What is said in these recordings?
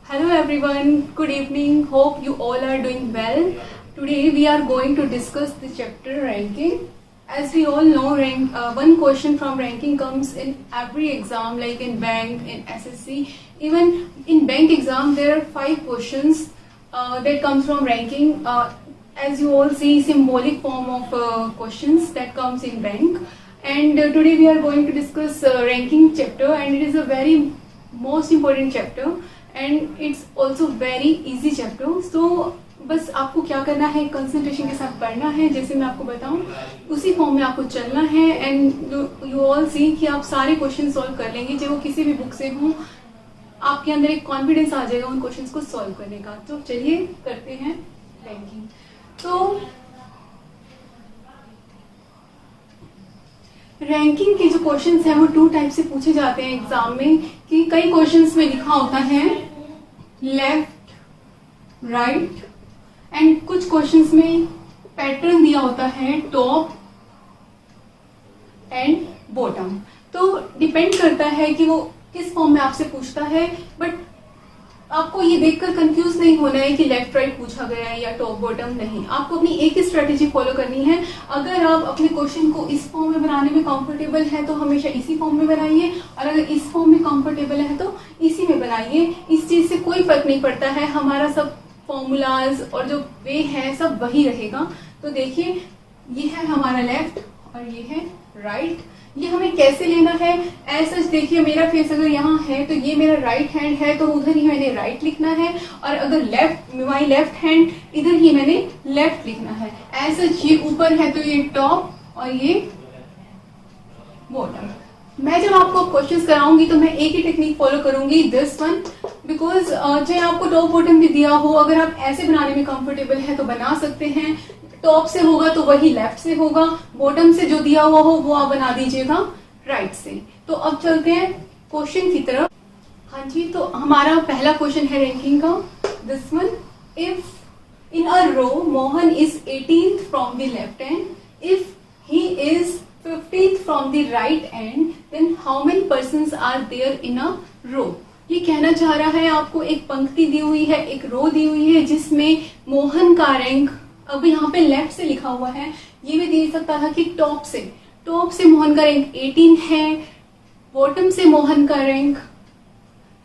Hello everyone, good evening. Hope you all are doing well. Today we are going to discuss the chapter ranking. As we all know, one question from ranking comes in every exam, like in bank, in SSC. Even in bank exam, there are 5 questions that comes from ranking. As you all see, symbolic form of questions that comes in bank. And today we are going to discuss ranking chapter, and it is a very most important chapter. And it's also very easy chapter. So बस आपको क्या करना है, concentration के साथ पढ़ना है. जैसे मैं आपको बताऊं उसी फॉर्म में आपको चलना है. एंड यू ऑल सी कि आप सारे क्वेश्चन सॉल्व कर लेंगे, चाहे वो किसी भी बुक से हों. आपके अंदर एक कॉन्फिडेंस आ जाएगा उन क्वेश्चंस को सॉल्व करने का. तो चलिए करते हैं रैंकिंग. तो रैंकिंग के जो क्वेश्चंस हैं वो 2 टाइप से पूछे जाते हैं एग्जाम में. कि कई क्वेश्चंस में लिखा होता है लेफ्ट, राइट, एंड कुछ क्वेश्चंस में पैटर्न दिया होता है टॉप एंड बॉटम. तो डिपेंड करता है कि वो किस फॉर्म में आपसे पूछता है. बट आपको ये देखकर कंफ्यूज नहीं होना है कि लेफ्ट राइट पूछा गया है या टॉप बॉटम. नहीं, आपको अपनी एक ही स्ट्रेटेजी फॉलो करनी है. अगर आप अपने क्वेश्चन को इस फॉर्म में बनाने में कंफर्टेबल है तो हमेशा इसी फॉर्म में बनाइए, और अगर इस फॉर्म में कंफर्टेबल है तो इसी में बनाइए. इस चीज से कोई फर्क नहीं पड़ता है. हमारा सब फॉर्मूलाज और जो वे है सब वही रहेगा. तो देखिए, ये है हमारा लेफ्ट और ये है राइट. ये हमें कैसे लेना है, ऐसा देखिए मेरा फेस अगर यहाँ है तो ये मेरा राइट हैंड है, तो उधर ही मैंने राइट लिखना है. और अगर माई लेफ्ट हैंड, इधर ही मैंने लेफ्ट लिखना है. ऐसा ये ऊपर है तो ये टॉप और ये बॉटम. मैं जब आपको क्वेश्चंस कराऊंगी तो मैं एक ही टेक्निक फॉलो करूंगी, दिस वन. बिकॉज चाहे आपको टॉप बॉटम भी दिया हो, अगर आप ऐसे बनाने में कंफर्टेबल है तो बना सकते हैं. टॉप से होगा तो वही लेफ्ट से होगा, बॉटम से जो दिया हुआ हो वो आप बना दीजिएगा राइट से. तो अब चलते हैं क्वेश्चन की तरफ. हाँ जी, तो हमारा पहला क्वेश्चन है रैंकिंग का, this one. If in a row Mohan is 18th from the left end, if he is 15th from the right end, then how many persons are there in a row. ये कहना चाह रहा है, आपको एक पंक्ति दी हुई है, एक रो दी हुई है जिसमें मोहन का रैंक, अब यहाँ पे लेफ्ट से लिखा हुआ है, ये भी दे सकता था कि टॉप से मोहन का रैंक 18 है, बॉटम से मोहन का रैंक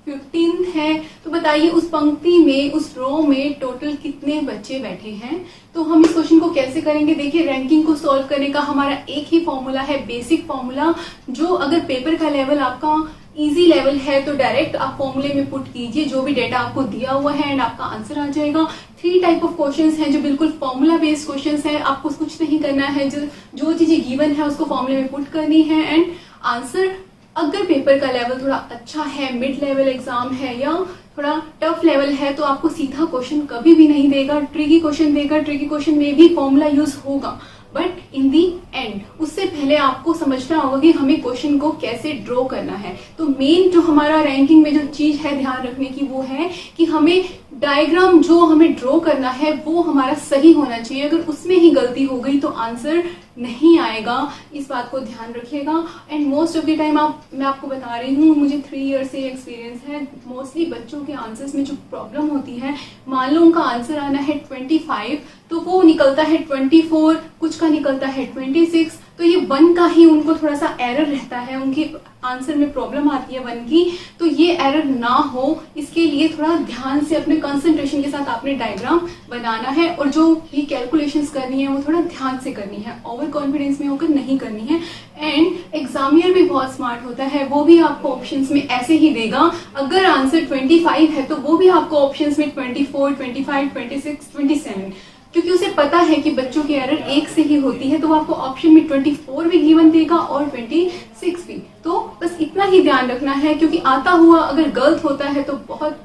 15 है. तो बताइए उस पंक्ति में, उस रो में टोटल कितने बच्चे बैठे हैं. तो हम इस क्वेश्चन को कैसे करेंगे. देखिए, रैंकिंग को सॉल्व करने का हमारा एक ही फॉर्मूला है, बेसिक फॉर्मूला, जो अगर पेपर का लेवल आपका इजी लेवल है तो डायरेक्ट आप फॉर्मूले में पुट कीजिए जो भी डेटा आपको दिया हुआ है एंड आपका आंसर आ जाएगा. 3 टाइप ऑफ क्वेश्चंस हैं जो बिल्कुल फॉर्मूला बेस्ड क्वेश्चंस हैं. आपको कुछ नहीं करना है, जो चीजें गिवन है उसको फॉर्मूले में पुट करनी है एंड आंसर. अगर पेपर का लेवल थोड़ा अच्छा है, मिड लेवल एग्जाम है या थोड़ा टफ लेवल है, तो आपको सीधा क्वेश्चन कभी भी नहीं देगा, ट्रिकी क्वेश्चन देगा. ट्रिकी क्वेश्चन में भी फॉर्मूला यूज होगा, बट इन दी एंड उससे पहले आपको समझना होगा कि हमें क्वेश्चन को कैसे ड्रॉ करना है. तो मेन जो हमारा रैंकिंग में जो चीज है ध्यान रखने की, वो है कि हमें डायग्राम जो हमें ड्रॉ करना है वो हमारा सही होना चाहिए. अगर उसमें ही गलती हो गई तो आंसर नहीं आएगा. इस बात को ध्यान रखिएगा. And most of the time मैं आपको बता रही हूँ, मुझे 3 ईयर से एक्सपीरियंस है. मोस्टली बच्चों के आंसर्स में जो प्रॉब्लम होती है, मान लो उनका आंसर आना है 25 तो वो निकलता है 24, कुछ का निकलता है 26. तो ये 1 का ही उनको थोड़ा सा एरर रहता है, उनके आंसर में प्रॉब्लम आती है 1 की. तो ये एरर ना हो, इसके लिए थोड़ा ध्यान से अपने कंसंट्रेशन के साथ आपने डायग्राम बनाना है. और जो भी कैलकुलेशंस करनी है वो थोड़ा ध्यान से करनी है, ओवर कॉन्फिडेंस में होकर नहीं करनी है. एंड एग्जामिनर भी बहुत स्मार्ट होता है, वो भी आपको ऑप्शंस में ऐसे ही देगा. अगर आंसर 25 है तो वो भी आपको ऑप्शंस में 24, 25, 26, 27, क्योंकि उसे पता है कि बच्चों की एरर 1 से ही होती है, तो वो आपको ऑप्शन में 24 भी गिवन देगा और 26 भी. तो बस इतना ही ध्यान रखना है, क्योंकि आता हुआ अगर गलत होता है तो बहुत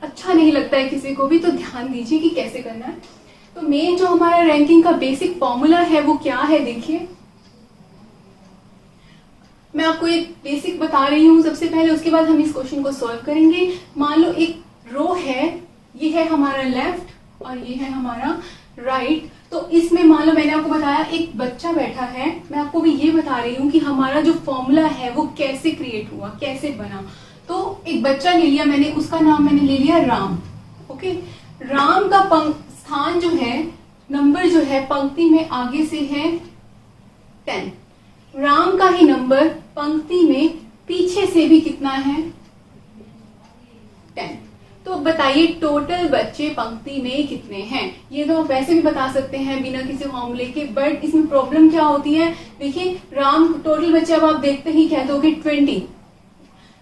अच्छा नहीं लगता है किसी को भी. तो ध्यान दीजिए कि कैसे करना है. तो मेन जो हमारा रैंकिंग का बेसिक फॉर्मूला है वो क्या है, देखिए मैं आपको एक बेसिक बता रही हूँ सबसे पहले, उसके बाद हम इस क्वेश्चन को सॉल्व करेंगे. मान लो एक रो है, ये है हमारा लेफ्ट और ये है हमारा राइट. तो इसमें मान लो मैंने आपको बताया एक बच्चा बैठा है. मैं आपको भी ये बता रही हूँ कि हमारा जो फॉर्मूला है वो कैसे क्रिएट हुआ, कैसे बना. तो एक बच्चा ले लिया मैंने, उसका नाम मैंने ले लिया राम। ओके, राम का स्थान जो है, नंबर जो है पंक्ति में आगे से है 10। राम का ही नंबर पंक्ति में पीछे से भी कितना है? 10। तो बताइए टोटल बच्चे पंक्ति में कितने हैं? ये तो आप वैसे भी बता सकते हैं बिना किसी फॉर्मूले के, बट इसमें प्रॉब्लम क्या होती है? देखिए, राम टोटल बच्चे अब आप देखते ही कह दोगे 20।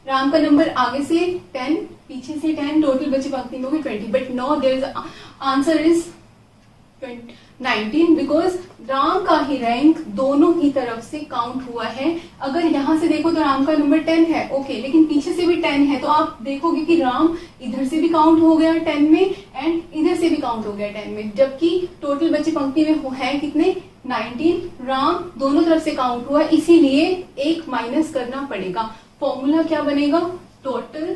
राम का नंबर आगे से 10, पीछे से 10, टोटल बच्चे पंक्ति में होंगे 20। But no, there is answer is 19, because Ram का ही रैंक दोनों ही तरफ से काउंट हुआ है। अगर यहां से देखो तो राम का नंबर 10 है, ओके, लेकिन पीछे से भी 10 है, तो आप देखोगे कि राम इधर से भी काउंट हो गया 10 में एंड इधर से भी काउंट हो गया 10 में, जबकि टोटल बच्चे पंक्ति में है कितने? 19। राम दोनों तरफ से काउंट हुआ, इसीलिए एक माइनस करना पड़ेगा। फॉर्मूला क्या बनेगा? Total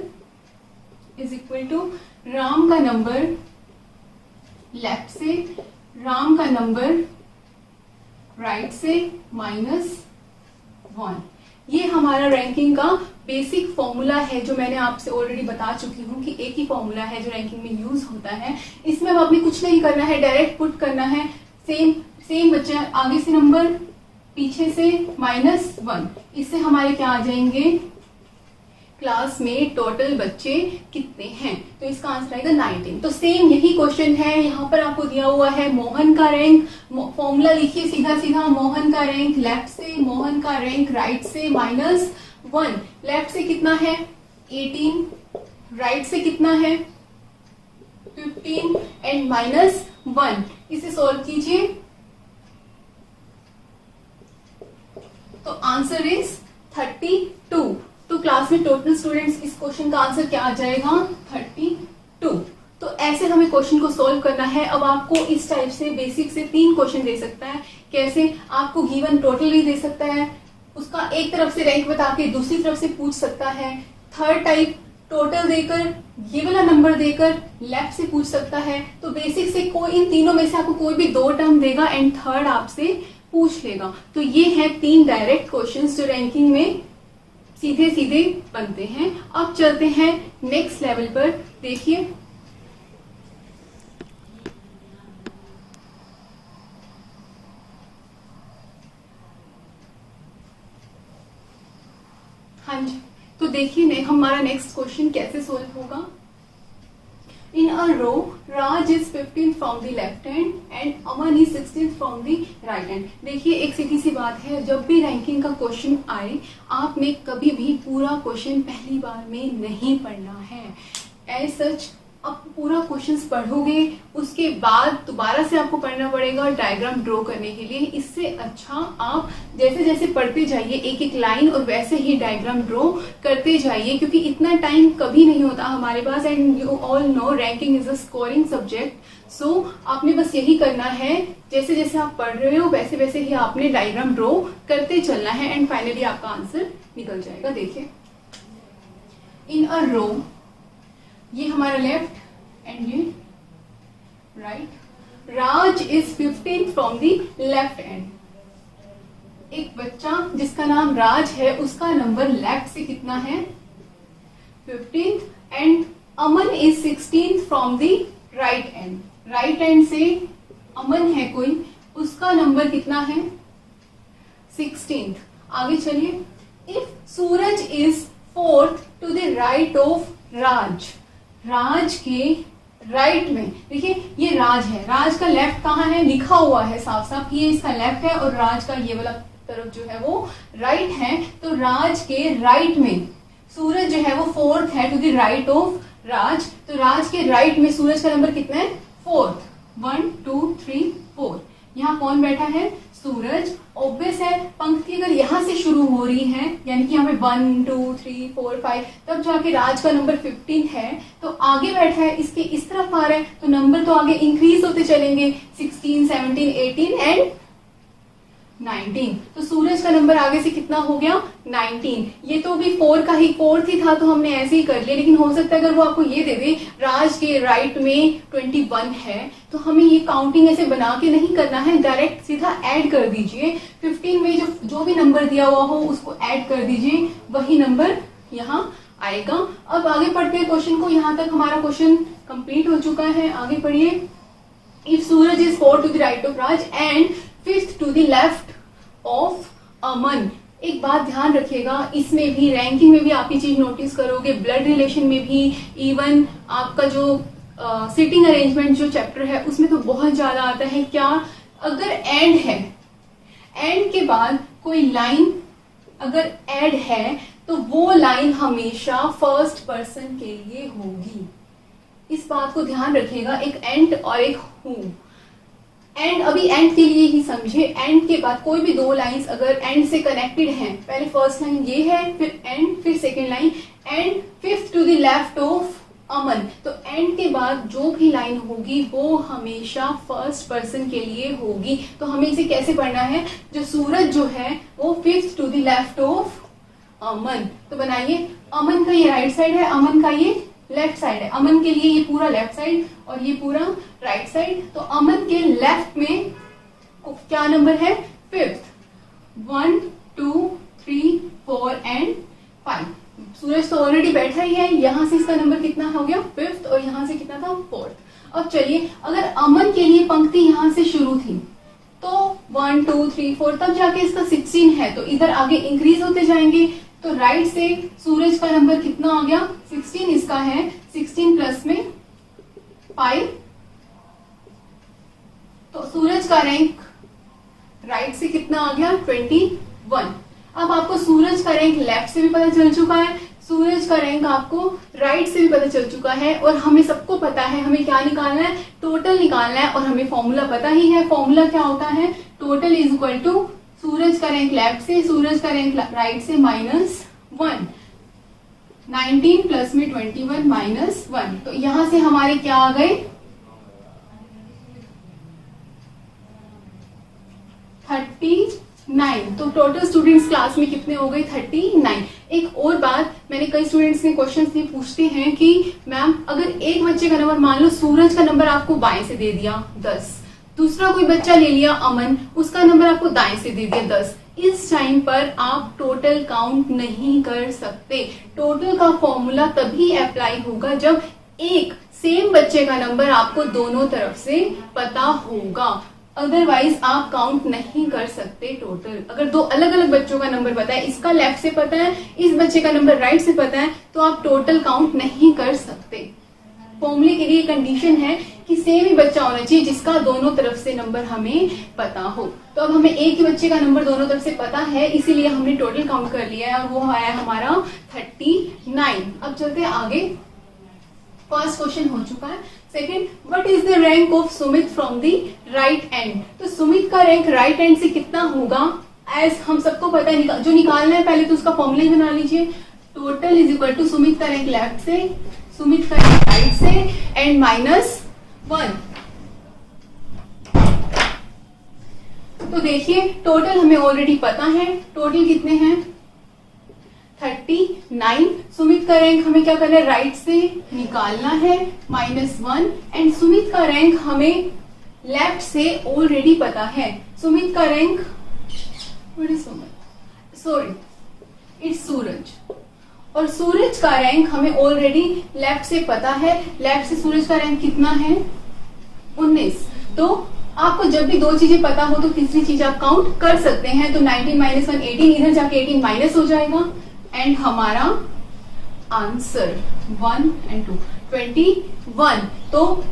is equal to Ram का नंबर लेफ्ट से, राम का नंबर राइट से -1। ये हमारा रैंकिंग का बेसिक फॉर्मूला है, जो मैंने आपसे ऑलरेडी बता चुकी हूँ कि एक ही फॉर्मूला है जो रैंकिंग में यूज होता है। इसमें अब आपने कुछ नहीं करना है, डायरेक्ट पुट करना है। सेम बच्चे, आगे से नंबर, पीछे से -1। इससे हमारे क्या आ जाएंगे? क्लास में टोटल बच्चे कितने हैं? तो इसका आंसर आएगा 19। तो सेम यही क्वेश्चन है, यहाँ पर आपको दिया हुआ है मोहन का रैंक। फॉर्मूला लिखिए सीधा सीधा, मोहन का रैंक लेफ्ट से, मोहन का रैंक राइट से -1। लेफ्ट से कितना है? 18, राइट से कितना है? 15 एंड -1। इसे सॉल्व कीजिए तो आंसर इज 32। तो क्लास में टोटल स्टूडेंट्स, इस क्वेश्चन का आंसर क्या आ जाएगा? 32। तो ऐसे हमें क्वेश्चन को सॉल्व करना है। अब आपको इस टाइप से बेसिक से 3 क्वेश्चन दे सकता है। कैसे? आपको गिवन टोटल भी दे सकता है, उसका एक तरफ से रैंक बता के दूसरी तरफ से पूछ सकता है। थर्ड टाइप, टोटल देकर, ये वाला नंबर देकर लेफ्ट से पूछ सकता है। तो बेसिक से कोई, इन तीनों में से आपको कोई भी 2 टर्म देगा एंड थर्ड आपसे पूछ लेगा। तो ये है 3 डायरेक्ट क्वेश्चंस जो रैंकिंग में सीधे सीधे बनते हैं। अब चलते हैं नेक्स्ट लेवल पर। देखिए, हाँ जी, तो देखिए हमारा नेक्स्ट क्वेश्चन कैसे सोल्व होगा। In a row, Raj is 15th from the left hand and Aman is 16th from the right hand. देखिए, एक सीधी सी बात है, जब भी रैंकिंग का क्वेश्चन आए, आपने कभी भी पूरा क्वेश्चन पहली बार में नहीं पढ़ना है। एज सच आप पूरा क्वेश्चंस पढ़ोगे, उसके बाद दोबारा से आपको पढ़ना पड़ेगा डायग्राम ड्रॉ करने के लिए। इससे अच्छा आप जैसे जैसे पढ़ते जाइए एक एक लाइन और वैसे ही डायग्राम ड्रॉ करते जाइए, क्योंकि इतना टाइम कभी नहीं होता हमारे पास। And you all know ranking is a scoring subject. So आपने बस यही करना है, जैसे जैसे आप पढ़ रहे हो वैसे वैसे ही आपने डायग्राम ड्रॉ करते चलना है एंड फाइनली आपका आंसर निकल जाएगा। देखिए, इन अ रो, ये हमारा लेफ्ट एंड ये right. Raj is 15th from the left and. एक बच्चा जिसका नाम राज है, उसका नंबर लेफ्ट से कितना है? 15th। And Aman is 16th from the right and. Right and से अमन है कोई, उसका नंबर कितना है? 16th। आगे चलिए, if Suraj is 4th to the right of Raj. Raj के राइट में, देखिए ये राज है, राज का लेफ्ट कहाँ है? लिखा हुआ है साफ साफ, ये इसका लेफ्ट है और राज का ये वाला तरफ जो है वो राइट है। तो राज के राइट में सूरज जो है वो 4th है टू द राइट ऑफ राज। तो राज के राइट में सूरज का नंबर कितना है? 4th। 1 2 3 4। यहाँ कौन बैठा है? सूरज। ऑब्वियस है, पंक्ति अगर यहाँ से शुरू हो रही है, यानी कि यहाँ पे 1 2 3 4 5, तब जाके राज का नंबर 15 है, तो आगे बैठा है, इसके इस तरफ आ रहा है, तो नंबर तो आगे इंक्रीज होते चलेंगे, 16 17 18 एंड 19। तो सूरज का नंबर आगे से कितना हो गया? 19। ये तो भी 4th ही था, तो हमने ऐसे ही कर लिया। लेकिन हो सकता है अगर वो आपको ये दे दे राज के राइट में 21 है, तो हमें ये काउंटिंग ऐसे बना के नहीं करना है, डायरेक्ट सीधा ऐड कर दीजिए। 15 में जो भी नंबर दिया हुआ हो उसको ऐड कर दीजिए, वही नंबर यहाँ आएगा। अब आगे पढ़ते हैं क्वेश्चन को, यहाँ तक हमारा क्वेश्चन कंप्लीट हो चुका है। आगे पढ़िए। If Suraj is 4 to the right of Raj and 5th to the left of अमन। एक बात ध्यान रखिएगा, इसमें भी रैंकिंग में भी आप ये चीज नोटिस करोगे, ब्लड रिलेशन में भी, इवन आपका जो सिटिंग अरेंजमेंट जो चैप्टर है उसमें तो बहुत ज्यादा आता है। क्या, अगर एंड है, एंड के बाद कोई लाइन अगर ऐड है तो वो लाइन हमेशा फर्स्ट पर्सन के लिए होगी। इस बात को ध्यान रखिएगा, एक एंड और एक हूं। एंड अभी एंड के लिए ही समझे, एंड के बाद कोई भी दो लाइंस अगर एंड से कनेक्टेड हैं, पहले फर्स्ट लाइन ये है, फिर एंड, फिर second line and 5th to the left of अमन, तो एंड के बाद जो भी लाइन होगी वो हमेशा फर्स्ट पर्सन के लिए होगी। तो हमें इसे कैसे पढ़ना है, जो सूरज जो है वो 5th to the left of अमन। तो बनाइए, अमन का ये राइट साइड है, अमन का ये लेफ्ट साइड है। अमन के लिए ये पूरा लेफ्ट साइड और ये पूरा राइट साइड। तो अमन के लेफ्ट में क्या नंबर है, 5th। 1 2 3 4 एंड 5। सूरज तो ऑलरेडी बैठा ही है, यहां से इसका नंबर कितना हो गया, 5th, और यहां से कितना था, 4th। अब चलिए, अगर अमन के लिए पंक्ति यहां से शुरू थी तो 1 2 3 4, तब जाके इसका 16 है, तो इधर आगे इंक्रीज होते जाएंगे। तो राइट से सूरज का नंबर कितना आ गया, 16 इसका है, 16 प्लस में 5, तो सूरज का रैंक राइट से कितना आ गया, 21। अब आपको सूरज का रैंक लेफ्ट से भी पता चल चुका है, सूरज का रैंक आपको राइट से भी पता चल चुका है, और हमें सबको पता है हमें क्या निकालना है, टोटल निकालना है। और हमें फॉर्मूला पता ही है, फॉर्मूला क्या होता है, टोटल इज इक्वल टू सूरज का रैंक लेफ्ट से, सूरज का रैंक राइट से -1। 19 प्लस में 21 -1, तो यहां से हमारे क्या आ गए, 39। तो टोटल स्टूडेंट्स क्लास में कितने हो गए, 39। एक और बात, मैंने कई स्टूडेंट्स ने क्वेश्चंस ये पूछते हैं कि मैम अगर एक बच्चे का नंबर, मान लो सूरज का नंबर आपको बाएं से दे दिया 10, दूसरा कोई बच्चा ले लिया अमन, उसका नंबर आपको दाएं से दे दिया 10, इस टाइम पर आप टोटल काउंट नहीं कर सकते। टोटल का फॉर्मूला तभी अप्लाई होगा जब एक सेम बच्चे का नंबर आपको दोनों तरफ से पता होगा, अदरवाइज आप काउंट नहीं कर सकते टोटल। अगर दो अलग अलग बच्चों का नंबर पता है, इसका लेफ्ट से पता है, इस बच्चे का नंबर राइट से पता है, तो आप टोटल काउंट नहीं कर सकते। फॉर्मूले के लिए कंडीशन है कि सेम ही बच्चा होना चाहिए जिसका दोनों तरफ से नंबर हमें पता हो। तो अब हमें एक ही बच्चे का नंबर दोनों तरफ से पता है, इसीलिए हमने टोटल काउंट कर लिया है और वो आया हमारा 39। अब चलते हैं आगे। फर्स्ट क्वेश्चन हो चुका है। Second, what is the rank of Sumit from the right and. तो सुमित का रैंक राइट एंड से कितना होगा, एज हम सबको पता है, जो निकालना है पहले तो उसका फॉर्मूला ही बना लीजिए। Total is equal to Sumit का रैंक लेफ्ट से, सुमित का रैंक राइट से एंड -1। तो देखिए टोटल हमें ऑलरेडी पता है, टोटल कितने हैं 39। सुमित का रैंक हमें क्या करना है, राइट से निकालना है -1, एंड सुमित का रैंक हमें लेफ्ट से ऑलरेडी पता है। सुमित का रैंक, इट्स सूरज, और सूरज का रैंक हमें ऑलरेडी लेफ्ट से पता है। लेफ्ट से सूरज का रैंक कितना है, 19। तो आपको जब भी दो चीजें पता हो तो तीसरी चीज आप काउंट कर सकते हैं। तो 19 -1 18, इधर जाके 18 माइनस हो जाएगा, एंड हमारा आंसर 1 and 2 21। तो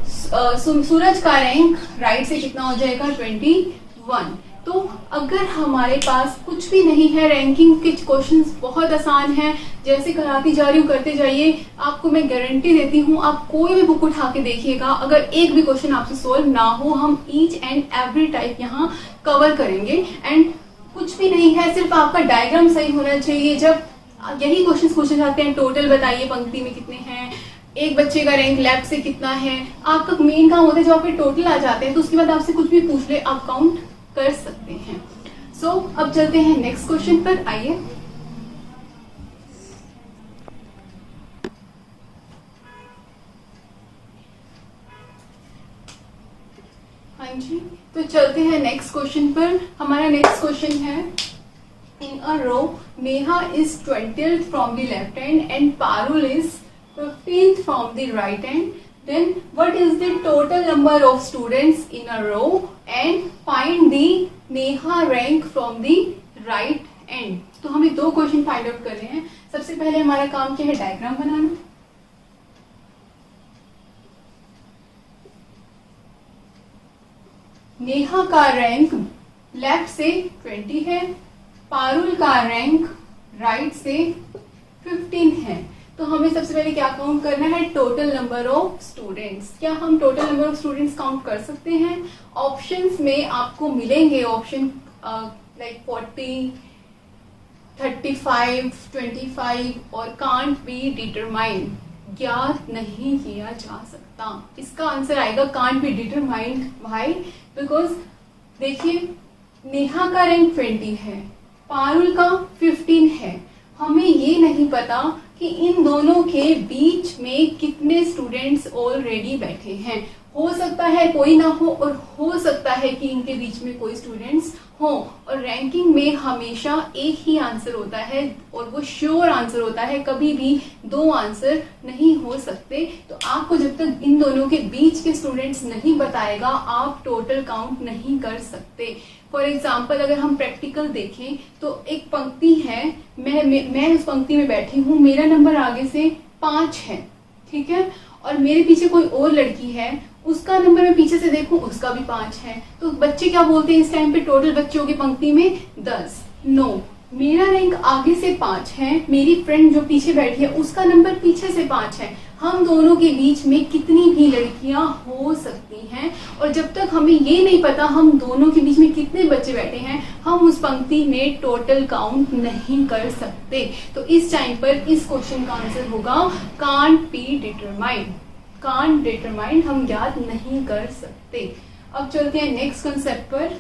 सूरज का रैंक राइट से कितना हो जाएगा, 21। तो अगर हमारे पास कुछ भी नहीं है, रैंकिंग के क्वेश्चंस बहुत आसान हैं, जैसे कराती जा रही हूँ करते जाइए, आपको मैं गारंटी देती हूँ आप कोई भी बुक उठा के देखिएगा, अगर एक भी क्वेश्चन आपसे सोल्व ना हो, हम ईच एंड एवरी टाइप यहाँ कवर करेंगे। एंड कुछ भी नहीं है, सिर्फ आपका डायग्राम सही होना चाहिए। जब यही क्वेश्चन पूछे जाते हैं, टोटल बताइए पंक्ति में कितने हैं, एक बच्चे का रैंक लेफ्ट से कितना है, आपका मेन काम होता है जब आपके टोटल आ जाते हैं तो उसके बाद आपसे कुछ भी पूछ ले आप काउंट कर सकते हैं। सो अब चलते हैं नेक्स्ट क्वेश्चन पर, आइए। हाँ जी, तो चलते हैं नेक्स्ट क्वेश्चन पर। हमारा नेक्स्ट क्वेश्चन है in a row, Neha is 20th from the left hand and Parul is 15th from the right hand. Then what is the total number of students in a row and find the Neha rank from the right end. तो हमें दो question find out करने हैं. सबसे पहले हमारा काम क्या है, डायग्राम बनाना. नेहा का रैंक लेफ्ट से 20 है, पारुल का रैंक राइट से 15 है. तो हमें सबसे पहले क्या काउंट करना है, टोटल नंबर ऑफ स्टूडेंट्स. क्या हम total number of students count कर सकते हैं? ऑप्शंस में आपको मिलेंगे ऑप्शन लाइक 40, 35, 25 और कांट बी डिटरमाइंड, ज्ञात नहीं किया जा सकता. इसका आंसर आएगा कांट बी डिटरमाइंड. भाई बिकॉज देखिए, नेहा का रैंक 20 है, पारुल का 15 है. हमें ये नहीं पता कि इन दोनों के बीच में कितने स्टूडेंट्स ऑलरेडी बैठे हैं. हो सकता है कोई ना हो और हो सकता है कि इनके बीच में कोई स्टूडेंट्स हो. और रैंकिंग में हमेशा एक ही आंसर होता है और वो श्योर आंसर होता है, कभी भी दो आंसर नहीं हो सकते. तो आपको जब तक इन दोनों के बीच के स्टूडेंट्स नहीं बताएगा, आप टोटल काउंट नहीं कर सकते. फॉर एग्जाम्पल अगर हम प्रैक्टिकल देखें तो एक पंक्ति है, मैं उस पंक्ति में बैठी हूँ, मेरा नंबर आगे से 5 है, ठीक है, और मेरे पीछे कोई और लड़की है, उसका नंबर मैं पीछे से देखूं, उसका भी 5 है. तो बच्चे क्या बोलते हैं इस टाइम पे, टोटल बच्चों की पंक्ति में 10. नो, मेरा रैंक आगे से 5 है, मेरी फ्रेंड जो पीछे बैठी है उसका नंबर पीछे से 5 है. हम दोनों के बीच में कितनी भी लड़कियां हो सकती हैं, और जब तक हमें ये नहीं पता हम दोनों के बीच में कितने बच्चे बैठे हैं, हम उस पंक्ति में टोटल काउंट नहीं कर सकते. तो इस टाइम पर इस क्वेश्चन का आंसर होगा can't be determined. Can't determined हम ज्ञात नहीं कर सकते. अब चलते हैं नेक्स्ट कंसेप्ट पर.